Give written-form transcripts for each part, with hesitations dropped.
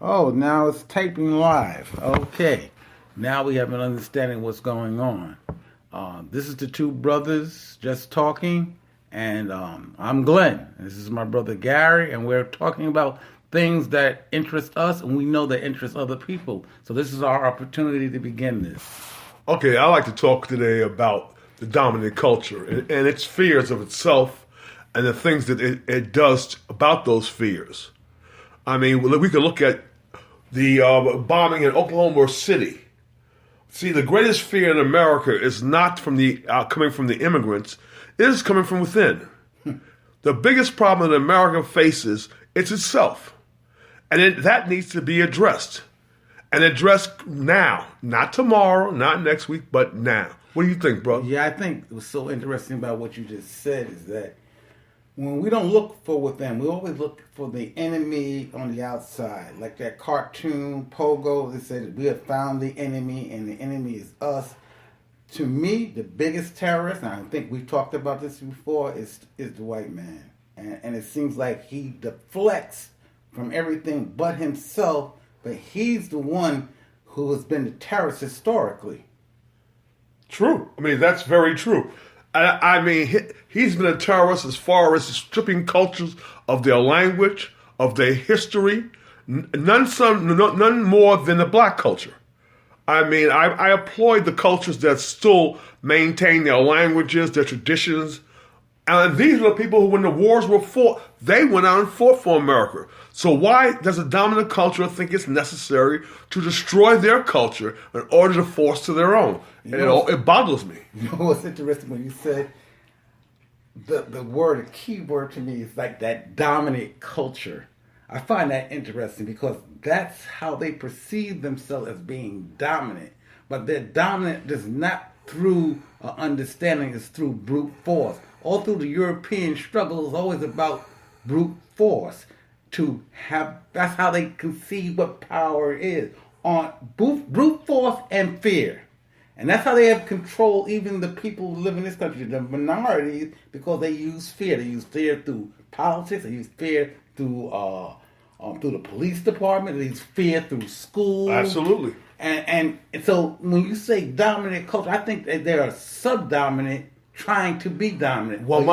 Oh, now it's taping live. Okay. Now we have an understanding what's going on. This is the two brothers just talking, and I'm Glenn. This is my brother Gary, and we're talking about things that interest us, and we know that interest other people. So this is our opportunity to begin this. Okay, I like to talk today about the dominant culture and its fears of itself and the things that it does about those fears. I mean, we could look at the bombing in Oklahoma City. See, the greatest fear in America is not from the coming from the immigrants; it is coming from within. The biggest problem that America faces is itself, and that needs to be addressed, and addressed now, not tomorrow, not next week, but now. What do you think, bro? Yeah, I think what's so interesting about what you just said is that when we don't look for within, we always look for the enemy on the outside. Like that cartoon Pogo that said we have found the enemy and the enemy is us. To me, the biggest terrorist, and I think we've talked about this before, is the white man. And it seems like he deflects from everything but himself, but he's the one who has been the terrorist historically. True. I mean, that's very true. I mean, he's been a terrorist as far as stripping cultures of their language, of their history, none more than the black culture. I mean, I applaud the cultures that still maintain their languages, their traditions. And these are the people who, when the wars were fought, they went out and fought for America. So why does a dominant culture think it's necessary to destroy their culture in order to force to their own? And it boggles me. You know what's interesting when you said the word, a key word to me is like that dominant culture. I find that interesting because that's how they perceive themselves as being dominant. But they're dominant is not through understanding, it's through brute force. All through the European struggle is always about brute force. That's how they conceive what power is. On brute force and fear. And that's how they have control even the people who live in this country, the minorities, because they use fear. They use fear through politics. They use fear through the police department. They use fear through schools. Absolutely. And so when you say dominant culture, I think that they are subdominant trying to be dominant. Well,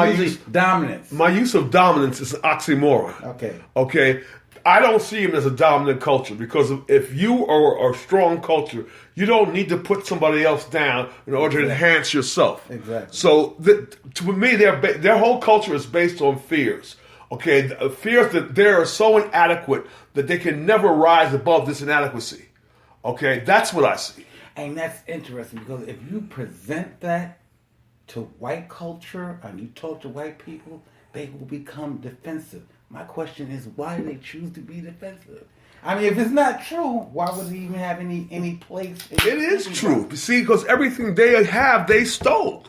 dominance. My use of dominance is an oxymoron. Okay. I don't see him as a dominant culture because if you are a strong culture, you don't need to put somebody else down in order to enhance yourself. Exactly. So to me, their whole culture is based on fears. Okay, fears that they are so inadequate that they can never rise above this inadequacy. Okay, that's what I see. And that's interesting because if you present that to white culture and you talk to white people, they will become defensive. My question is, why do they choose to be defensive? I mean, if it's not true, why would it even have any place? It is true. See, because everything they have, they stole.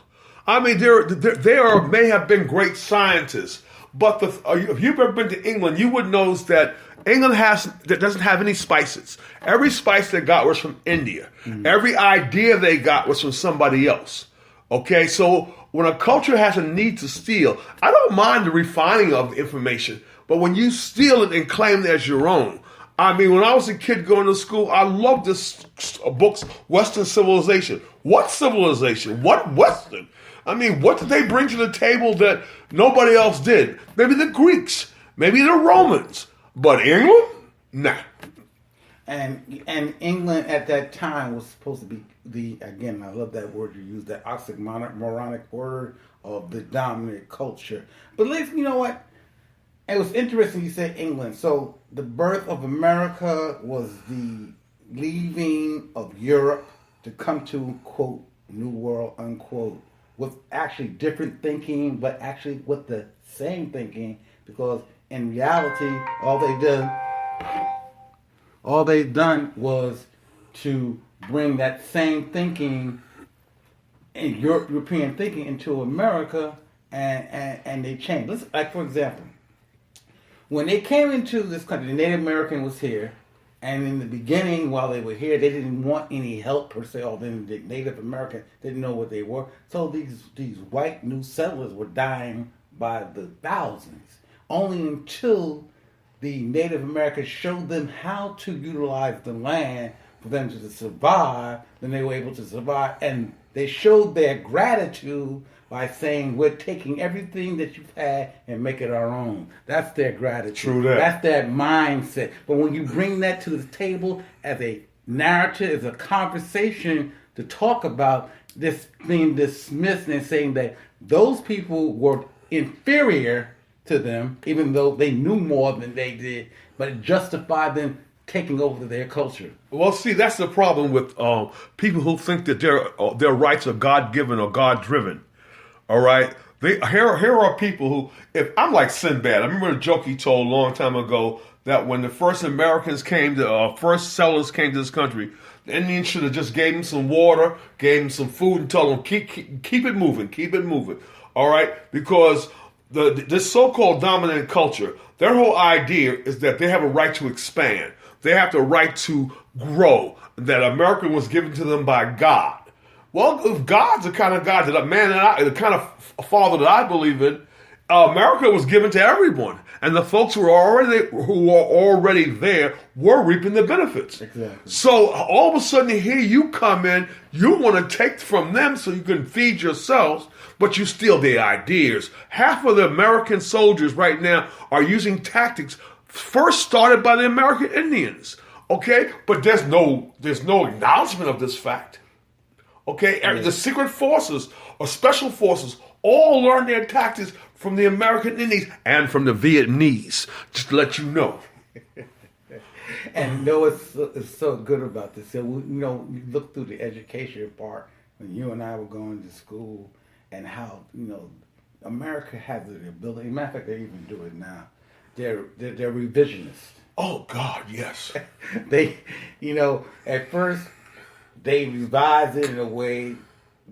I mean, they may have been great scientists, but if you've ever been to England, you would know that England doesn't have any spices. Every spice they got was from India. Mm-hmm. Every idea they got was from somebody else. Okay, so when a culture has a need to steal, I don't mind the refining of the information, but when you steal it and claim it as your own, I mean, when I was a kid going to school, I loved this book's Western civilization. What civilization? What Western? I mean, what did they bring to the table that nobody else did? Maybe the Greeks, maybe the Romans, but England? Nah. And England at that time was supposed to be again, I love that word you use, that oxymoronic word of the dominant culture. But you know what? It was interesting you said England. So the birth of America was the leaving of Europe to come to, quote, New World, unquote, with actually different thinking, but actually with the same thinking, because in reality, all they've done was to bring that same thinking and European thinking into America, and they changed. Let's, like, for example, when they came into this country, the Native American was here, and in the beginning, while they were here, they didn't want any help per se, or then the Native American didn't know what they were. So these white new settlers were dying by the thousands, only until the Native Americans showed them how to utilize the land for them to survive, then they were able to survive. And they showed their gratitude by saying, we're taking everything that you've had and make it our own. That's their gratitude. True that. That's their mindset. But when you bring that to the table as a narrative, as a conversation to talk about this being dismissed and saying that those people were inferior to them, even though they knew more than they did, but it justified them taking over their culture. Well, see, that's the problem with people who think that their rights are God-given or God-driven. All right? Here are people who, if I'm like Sinbad, I remember a joke he told a long time ago that when the first Americans came, first settlers came to this country, the Indians should have just gave them some water, gave them some food, and told them, keep it moving, keep it moving. All right? Because this so-called dominant culture, their whole idea is that they have a right to expand. They have the right to grow, that America was given to them by God. Well, if God's the kind of God that the kind of father that I believe in, America was given to everyone. And the folks who were already there were reaping the benefits. Exactly. So all of a sudden here you come in, you want to take from them so you can feed yourselves, but you steal their ideas. Half of the American soldiers right now are using tactics first started by the American Indians. Okay? But there's no acknowledgement of this fact. Okay? Yes. The secret forces or special forces all learned their tactics from the American Indians and from the Vietnamese, just to let you know. And it's so good about this. So, you look through the education part when you and I were going to school and how, America has the ability, matter of fact, they even do it now. They're revisionists. Oh, God, yes. They, at first, they revised it in a way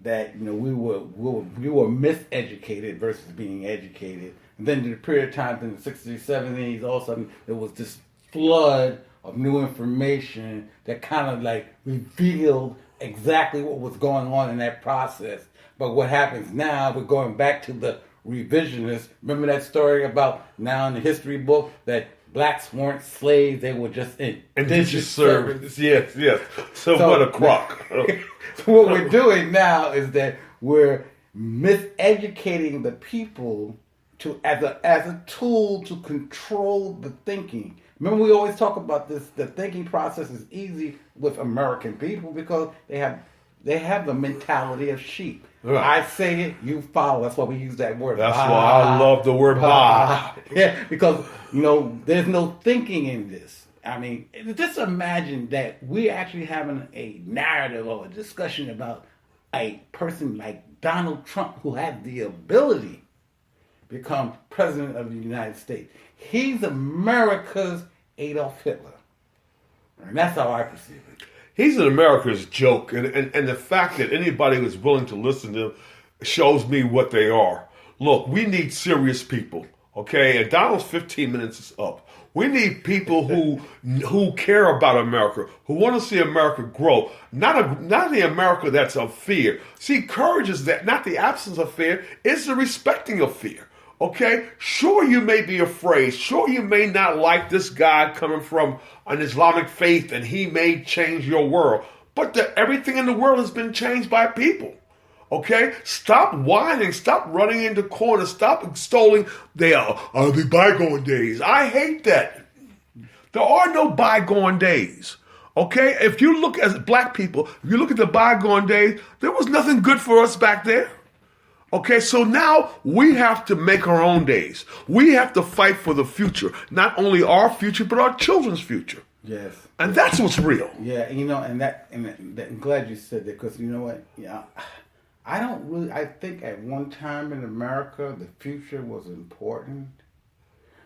that we were miseducated versus being educated. And then the period of time in the 60s, 70s, all of a sudden there was this flood of new information that kind of like revealed exactly what was going on in that process. But what happens now, we're going back to the revisionists. Remember that story about now in the history book that blacks weren't slaves, they were just indentured servants. Yes. So what a crock. So what we're doing now is that we're miseducating the people as a tool to control the thinking. Remember, we always talk about this. The thinking process is easy with American people because they have the mentality of sheep. Right. I say it, you follow. That's why we use that word. That's why I love the word bah. Yeah, because there's no thinking in this. I mean, just imagine that we're actually having a narrative or a discussion about a person like Donald Trump who has the ability to become president of the United States. He's America's Adolf Hitler. And that's how I perceive it. He's an America's joke. And the fact that anybody who's willing to listen to him shows me what they are. Look, we need serious people. Okay? And Donald's 15 minutes is up. We need people who care about America, who want to see America grow. Not the America that's of fear. See, courage is that not the absence of fear, it's the respecting of fear. Okay? Sure, you may be afraid. Sure, you may not like this guy coming from an Islamic faith and he may change your world. But everything in the world has been changed by people. Okay? Stop whining. Stop running into corners. Stop extolling the bygone days. I hate that. There are no bygone days. Okay? If you look at black people, if you look at the bygone days, there was nothing good for us back there. Okay, so now we have to make our own days. We have to fight for the future. Not only our future, but our children's future. Yes. And that's what's real. Yeah, I'm glad you said that because you know what? Yeah. I think at one time in America, the future was important.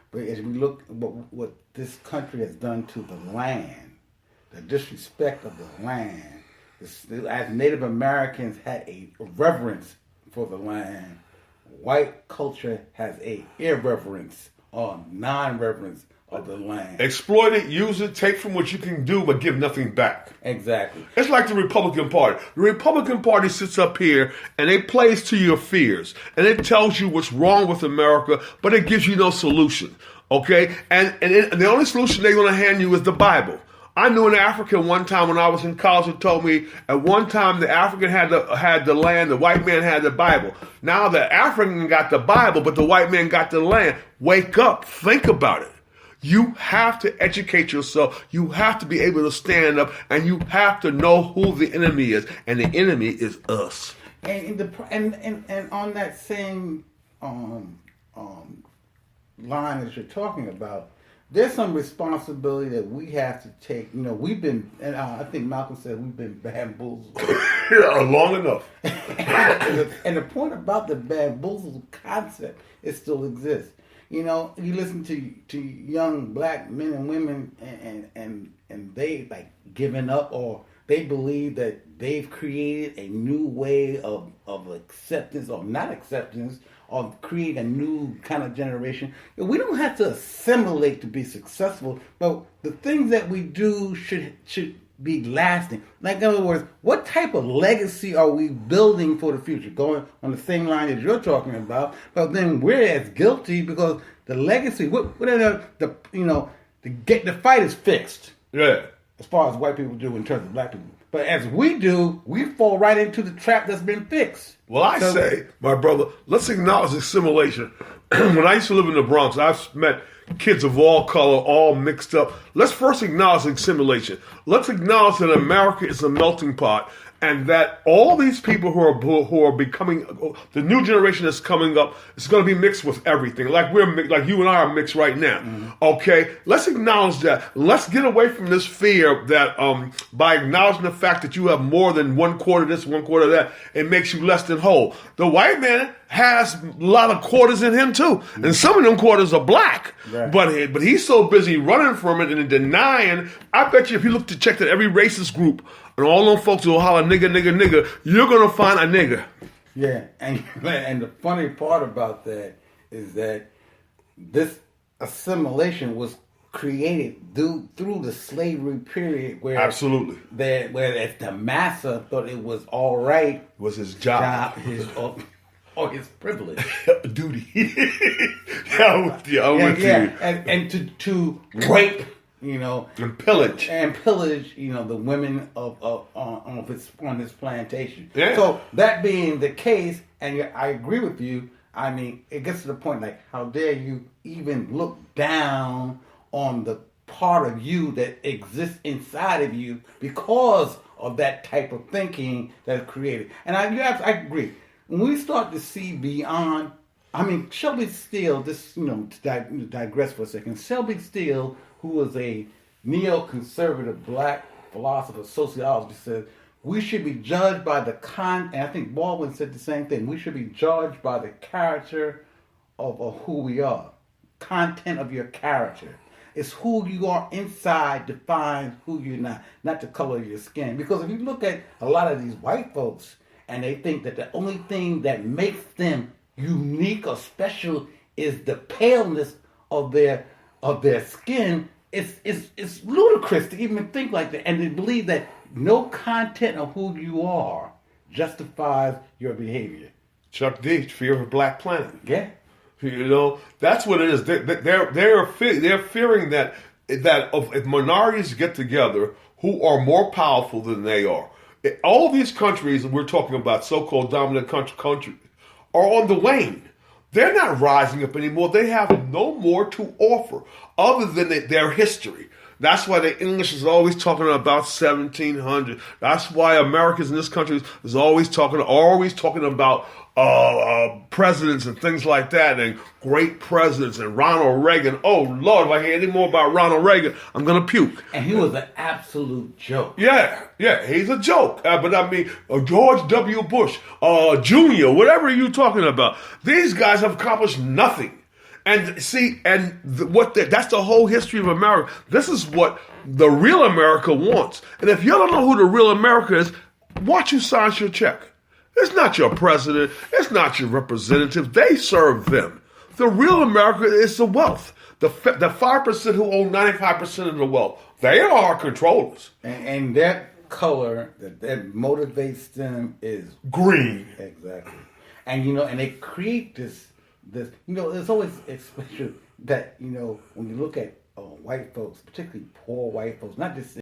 But as we look at what this country has done to the land, the disrespect of the land, as Native Americans had a reverence for the land, white culture has a irreverence or non-reverence of the land. Exploit it, use it, take from what you can do, but give nothing back. Exactly. It's like the Republican Party. The Republican Party sits up here and it plays to your fears. And it tells you what's wrong with America, but it gives you no solution. Okay, and the only solution they're going to hand you is the Bible. I knew an African one time when I was in college who told me at one time the African had the land, the white man had the Bible. Now the African got the Bible, but the white man got the land. Wake up, think about it. You have to educate yourself. You have to be able to stand up, and you have to know who the enemy is, and the enemy is us. And on that same line as you're talking about, there's some responsibility that we have to take. You know, we've been, and I think Malcolm said we've been bamboozled. Yeah, long enough. and the point about the bamboozled concept, it still exists. You know, you listen to young black men and women, and they like giving up, or they believe that they've created a new way of acceptance, or not acceptance, or create a new kind of generation. We don't have to assimilate to be successful, but the things that we do should be lasting. Like, in other words, what type of legacy are we building for the future? Going on the same line as you're talking about, but then we're as guilty because the legacy, the fight is fixed. Yeah. As far as white people do in terms of black people. But as we do, we fall right into the trap that's been fixed. Well, I say, my brother, let's acknowledge assimilation. When I used to live in the Bronx, I've met kids of all color, all mixed up. Let's first acknowledge assimilation. Let's acknowledge that America is a melting pot, and that all these people who are becoming the new generation that's coming up is going to be mixed with everything. Like you and I are mixed right now. Mm-hmm. Okay, let's acknowledge that. Let's get away from this fear that by acknowledging the fact that you have more than 1/4 this, 1/4 that, it makes you less than whole. The white man has a lot of quarters in him too, and some of them quarters are black. Right. But he's so busy running from it and denying. I bet you if you look to check that every racist group and all them folks who will holler nigga, nigga, nigga, you're gonna find a nigga. Yeah, and the funny part about that is that this assimilation was created through the slavery period, where absolutely where the massa thought it was all right, it was his job, or his privilege, duty. I'm with you. And to rape, and pillage, the women on this plantation. Yeah. So that being the case, and I agree with you. I mean, it gets to the point like, how dare you even look down on the part of you that exists inside of you because of that type of thinking that's created. And I agree. When we start to see beyond, I mean, Shelby Steele, to digress for a second, Shelby Steele, who was a neoconservative black philosopher, sociologist, said, we should be judged by the and I think Baldwin said the same thing, we should be judged by the character of who we are. Content of your character. It's who you are inside defines who you're not the color of your skin. Because if you look at a lot of these white folks, and they think that the only thing that makes them unique or special is the paleness of their skin, it's ludicrous to even think like that. And they believe that no content of who you are justifies your behavior. Chuck D, Fear of a Black Planet. Yeah. That's what it is. They're fearing that if minorities get together who are more powerful than they are, all these countries we're talking about, so-called dominant countries, are on the wane. They're not rising up anymore. They have no more to offer other than their history. That's why the English is always talking about 1700. That's why Americans in this country is always talking about presidents and things like that, and great presidents, and Ronald Reagan. Oh, Lord, if I hear any more about Ronald Reagan, I'm going to puke. And he was an absolute joke. Yeah, he's a joke. But I mean, George W. Bush, Jr., whatever you're talking about, these guys have accomplished nothing. And see, that's the whole history of America. This is what the real America wants. And if you don't know who the real America is, watch who signs your check. It's not your president. It's not your representative. They serve them. The real America is the wealth. The 5% who own 95% of the wealth. They are our controllers. And that color that motivates them is green. Exactly. And and they create this. There's always, especially that, when you look at white folks, particularly poor white folks, not just